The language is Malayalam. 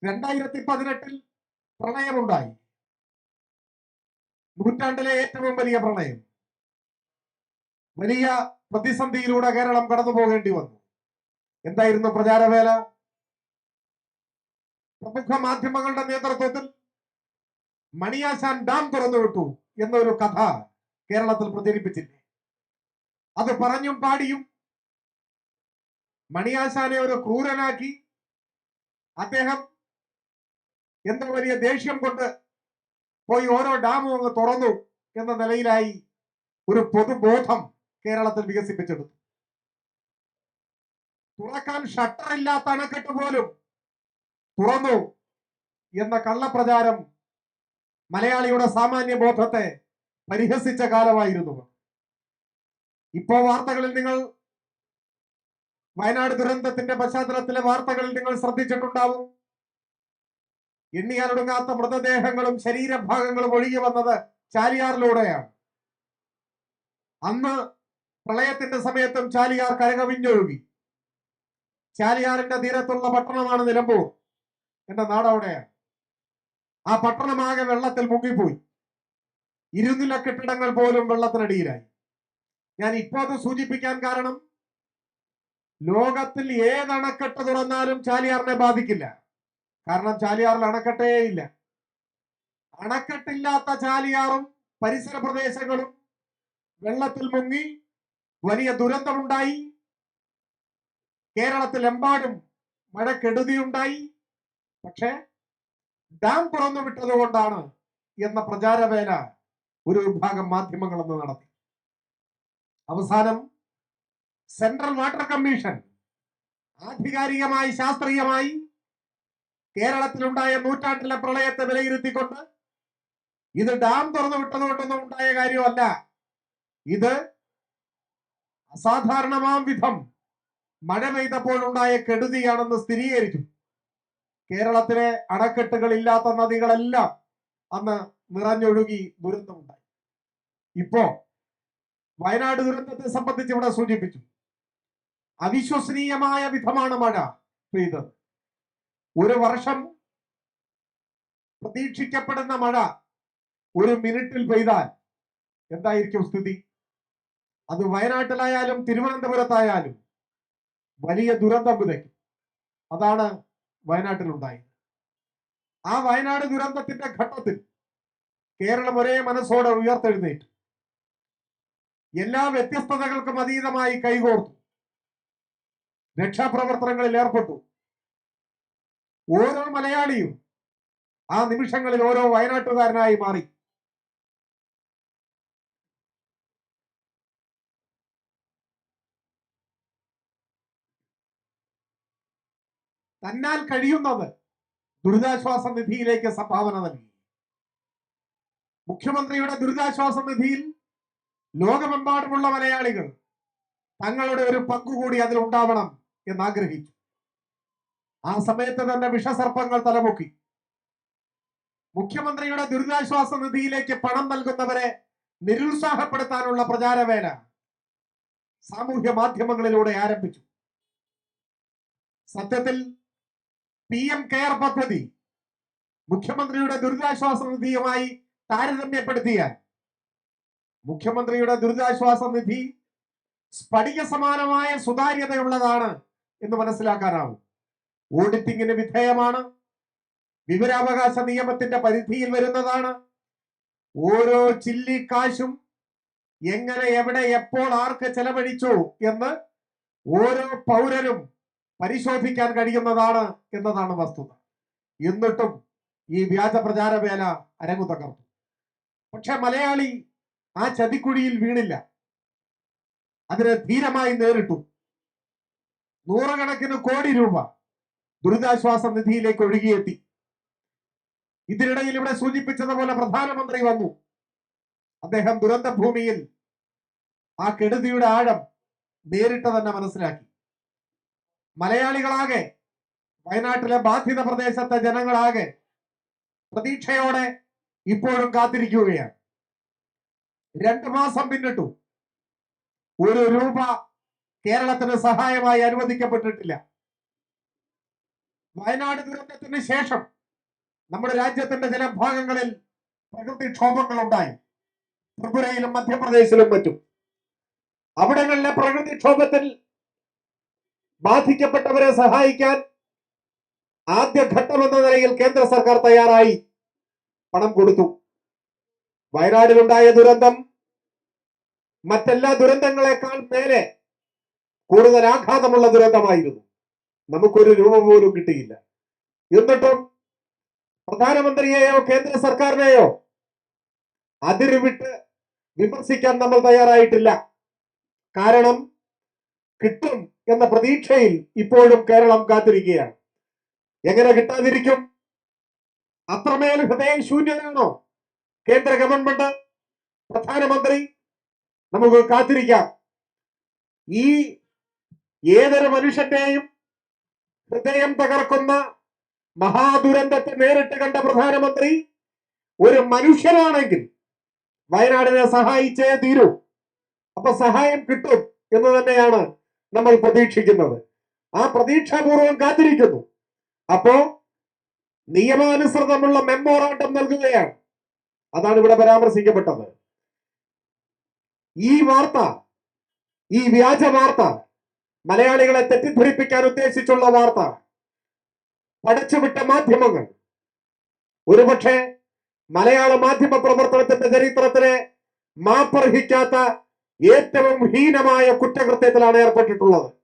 2018 പ്രളയമുണ്ടായി. നൂറ്റാണ്ടിലെ ഏറ്റവും വലിയ പ്രളയം. വലിയ പ്രതിസന്ധിയിലൂടെ കേരളം കടന്നു പോകേണ്ടി വന്നു. എന്തായിരുന്നു പ്രചാരവേല? പ്രമുഖ മാധ്യമങ്ങളുടെ നേതൃത്വത്തിൽ മണിയാശാൻ ഡാം തുറന്നുവിട്ടു എന്നൊരു കഥ കേരളത്തിൽ പ്രചരിപ്പിച്ചില്ലേ? അത് പറഞ്ഞും പാടിയും മണിയാശാനെ ഒരു ക്രൂരനാക്കി, അദ്ദേഹം എന്തോ വലിയ ദേഷ്യം കൊണ്ട് പോയി ഓരോ ഡാമും അങ്ങ് തുറന്നു എന്ന നിലയിലായി ഒരു പൊതുബോധം കേരളത്തിൽ വികസിപ്പിച്ചെടുത്തു. തുറക്കാൻ ഷട്ടറില്ലാത്ത അണക്കെട്ട് പോലും തുറന്നു എന്ന കള്ളപ്രചാരം മലയാളിയുടെ സാമാന്യ ബോധത്തെ പരിഹസിച്ച കാലമായിരുന്നു. ഇപ്പോ വാർത്തകളിൽ നിങ്ങൾ വയനാട് ദുരന്തത്തിന്റെ പശ്ചാത്തലത്തിലെ വാർത്തകളിൽ നിങ്ങൾ ശ്രദ്ധിച്ചിട്ടുണ്ടാവും. എണ്ണിയാലൊടുങ്ങാത്ത മൃതദേഹങ്ങളും ശരീരഭാഗങ്ങളും ഒഴുകി വന്നത് ചാലിയാറിലൂടെയാണ്. അന്ന് പ്രളയത്തിന്റെ സമയത്തും ചാലിയാർ കരകവിഞ്ഞൊഴുകി. ചാലിയാറിന്റെ തീരത്തുള്ള പട്ടണമാണ് നിലമ്പൂർ. എന്റെ നാടവിടെയാണ്. ആ പട്ടണമാകെ വെള്ളത്തിൽ മുങ്ങിപ്പോയി. ഇരുനില കെട്ടിടങ്ങൾ പോലും വെള്ളത്തിനടിയിലായി. ഞാൻ ഇപ്പോ അത് സൂചിപ്പിക്കാൻ കാരണം, ലോകത്തിൽ ഏത് അണക്കെട്ട് തുറന്നാലും ചാലിയാറിനെ ബാധിക്കില്ല. കാരണം ചാലിയാറിൽ അണക്കെട്ടേ ഇല്ല. അണക്കെട്ടില്ലാത്ത ചാലിയാറും പരിസര പ്രദേശങ്ങളും വെള്ളത്തിൽ മുങ്ങി വലിയ ദുരന്തമുണ്ടായി. കേരളത്തിലെമ്പാടും മഴക്കെടുതിയുണ്ടായി. പക്ഷെ ഡാം തുറന്നു വിട്ടത് കൊണ്ടാണ് എന്ന പ്രചാരവേല ഒരു വിഭാഗം മാധ്യമങ്ങൾ എന്ന് നടത്തി. അവസാനം സെൻട്രൽ വാട്ടർ കമ്മീഷൻ ആധികാരികമായി ശാസ്ത്രീയമായി കേരളത്തിലുണ്ടായ നൂറ്റാണ്ടിലെ പ്രളയത്തെ വിലയിരുത്തിക്കൊണ്ട് ഇത് ഡാം തുറന്നു വിട്ടതുകൊണ്ടൊന്നും ഉണ്ടായ കാര്യമല്ല, ഇത് അസാധാരണമാം വിധം മഴ പെയ്തപ്പോഴുണ്ടായ കെടുതിയാണെന്ന് സ്ഥിരീകരിച്ചു. കേരളത്തിലെ അണക്കെട്ടുകൾ ഇല്ലാത്ത നദികളെല്ലാം അന്ന് നിറഞ്ഞൊഴുകി ദുരന്തമുണ്ടായി. ഇപ്പോ വയനാട് ദുരന്തത്തെ സംബന്ധിച്ച് ഇവിടെ സൂചിപ്പിച്ചു. അവിശ്വസനീയമായ വിധമാണ് മഴ പെയ്തത്. ഒരു വർഷം പ്രതീക്ഷിക്കപ്പെടുന്ന മഴ ഒരു മിനിറ്റിൽ പെയ്താൽ എന്തായിരിക്കും സ്ഥിതി? അത് വയനാട്ടിലായാലും തിരുവനന്തപുരത്തായാലും വലിയ ദുരന്തം വിതയ്ക്കും. അതാണ് വയനാട്ടിലുണ്ടായത്. ആ വയനാട് ദുരന്തത്തിന്റെ ഘട്ടത്തിൽ കേരളം ഒരേ മനസ്സോടെ ഉയർത്തെഴുന്നേറ്റു. എല്ലാ വ്യത്യസ്തതകൾക്കും അതീതമായി കൈകോർത്തു, രക്ഷാപ്രവർത്തനങ്ങളിൽ ഏർപ്പെട്ടു. ഓരോ മലയാളിയും ആ നിമിഷങ്ങളിൽ ഓരോ വയനാട്ടുകാരനായി മാറി. തന്നാൽ കഴിയുന്നത് ദുരിതാശ്വാസ നിധിയിലേക്ക് സംഭാവന നൽകി. മുഖ്യമന്ത്രിയുടെ ദുരിതാശ്വാസ നിധിയിൽ ലോകമെമ്പാടുമുള്ള മലയാളികൾ തങ്ങളുടെ ഒരു പങ്കുകൂടി അതിൽ ഉണ്ടാവണം എന്നാഗ്രഹിച്ചു. ആ സമയത്ത് തന്നെ വിഷസർപ്പങ്ങൾ തലമുക്കി. മുഖ്യമന്ത്രിയുടെ ദുരിതാശ്വാസ നിധിയിലേക്ക് പണം നൽകുന്നവരെ നിരുത്സാഹപ്പെടുത്താനുള്ള പ്രചാരവേല സാമൂഹ്യ മാധ്യമങ്ങളിലൂടെ ആരംഭിച്ചു. സത്യത്തിൽ PM കെയർ പദ്ധതി മുഖ്യമന്ത്രിയുടെ ദുരിതാശ്വാസ നിധിയുമായി താരതമ്യപ്പെടുത്തിയാൽ മുഖ്യമന്ത്രിയുടെ ദുരിതാശ്വാസ നിധി സ്ഫടിക സമാനമായ സുതാര്യതയുള്ളതാണ് എന്ന് മനസ്സിലാക്കാനാവും. ഓഡിറ്റിംഗിന് വിധേയമാണ്, വിവരാവകാശ നിയമത്തിന്റെ പരിധിയിൽ വരുന്നതാണ്. ഓരോ ചില്ലി കാശും എങ്ങനെ, എവിടെ, എപ്പോൾ, ആർക്ക് ചെലവഴിച്ചു എന്ന് ഓരോ പൗരനും പരിശോധിക്കാൻ കഴിയുന്നതാണ് എന്നതാണ് വസ്തുത. എന്നിട്ടും ഈ വ്യാജ പ്രചാരവേല അരങ്ങു തകർത്തു. പക്ഷെ മലയാളി ആ ചതിക്കുഴിയിൽ വീണില്ല. അതിനെ ധീരമായി നേരിട്ടു. നൂറുകണക്കിന് കോടി രൂപ ദുരിതാശ്വാസ നിധിയിലേക്ക് ഒഴുകിയെത്തി. ഇതിനിടയിൽ ഇവിടെ സൂചിപ്പിച്ചതുപോലെ പ്രധാനമന്ത്രി വന്നു. അദ്ദേഹം ദുരന്ത ഭൂമിയിൽ ആ കെടുതിയുടെ ആഴം നേരിട്ട് തന്നെ മനസ്സിലാക്കി. മലയാളികളാകെ, വയനാട്ടിലെ ബാധിത പ്രദേശത്തെ ജനങ്ങളാകെ പ്രതീക്ഷയോടെ ഇപ്പോഴും കാത്തിരിക്കുകയാണ്. 2 മാസം പിന്നിട്ടു. ഒരു രൂപ കേരളത്തിന് സഹായമായി അനുവദിക്കപ്പെട്ടിട്ടില്ല. വയനാട് ദുരന്തത്തിന് ശേഷം നമ്മുടെ രാജ്യത്തിന്റെ ചില ഭാഗങ്ങളിൽ പ്രകൃതിക്ഷോഭങ്ങൾ ഉണ്ടായി. ത്രിപുരയിലും മധ്യപ്രദേശിലും മറ്റും. അവിടങ്ങളിലെ പ്രകൃതിക്ഷോഭത്തിൽ ബാധിക്കപ്പെട്ടവരെ സഹായിക്കാൻ ആദ്യഘട്ടം എന്ന നിലയിൽ കേന്ദ്ര സർക്കാർ തയ്യാറായി, പണം കൊടുത്തു. വയനാടിലുണ്ടായ ദുരന്തം മറ്റെല്ലാ ദുരന്തങ്ങളെക്കാൾ മേലെ കൂടുതൽ ആഘാതമുള്ള ദുരന്തമായിരുന്നു. നമുക്കൊരു രൂപ പോലും കിട്ടിയില്ല. എന്നിട്ടും പ്രധാനമന്ത്രിയെയോ കേന്ദ്ര സർക്കാരിനെയോ അതിരുവിട്ട് വിമർശിക്കാൻ നമ്മൾ തയ്യാറായിട്ടില്ല. കാരണം കിട്ടും എന്ന പ്രതീക്ഷയിൽ ഇപ്പോഴും കേരളം കാത്തിരിക്കുകയാണ്. എങ്ങനെ കിട്ടാതിരിക്കും? അത്രമേൽ ഹൃദയശൂന്യനാണോ കേന്ദ്ര ഗവൺമെന്റ്, പ്രധാനമന്ത്രി? നമുക്ക് കാത്തിരിക്കാം. ഈ ഏതൊരു മനുഷ്യന്റെയും ഹൃദയം തകർക്കുന്ന മഹാദുരന്തത്തെ നേരിട്ട് കണ്ട പ്രധാനമന്ത്രി ഒരു മനുഷ്യനാണെങ്കിൽ വയനാടിനെ സഹായിച്ചേ തീരൂ. അപ്പൊ സഹായം കിട്ടും എന്ന് തന്നെയാണ് നമ്മൾ പ്രതീക്ഷിക്കുന്നത്. ആ പ്രതീക്ഷാപൂർവം കാത്തിരിക്കുന്നു. അപ്പോ നിയമാനുസൃതമുള്ള മെമ്മോറാണ്ടം നൽകുകയാണ്. അതാണ് ഇവിടെ പരാമർശിക്കപ്പെട്ടത്. ഈ വാർത്ത, ഈ വ്യാജ വാർത്ത, മലയാളികളെ തെറ്റിദ്ധരിപ്പിക്കാൻ ഉദ്ദേശിച്ചുള്ള വാർത്ത പടച്ചുവിട്ട മാധ്യമങ്ങൾ ഒരുപക്ഷെ മലയാള മാധ്യമ പ്രവർത്തനത്തിന്റെ ചരിത്രത്തിലെ മാപ്പർഹിക്കാത്ത ഏറ്റവും ഹീനമായ കുറ്റകൃത്യത്തിലാണ് ഏർപ്പെട്ടിട്ടുള്ളത്.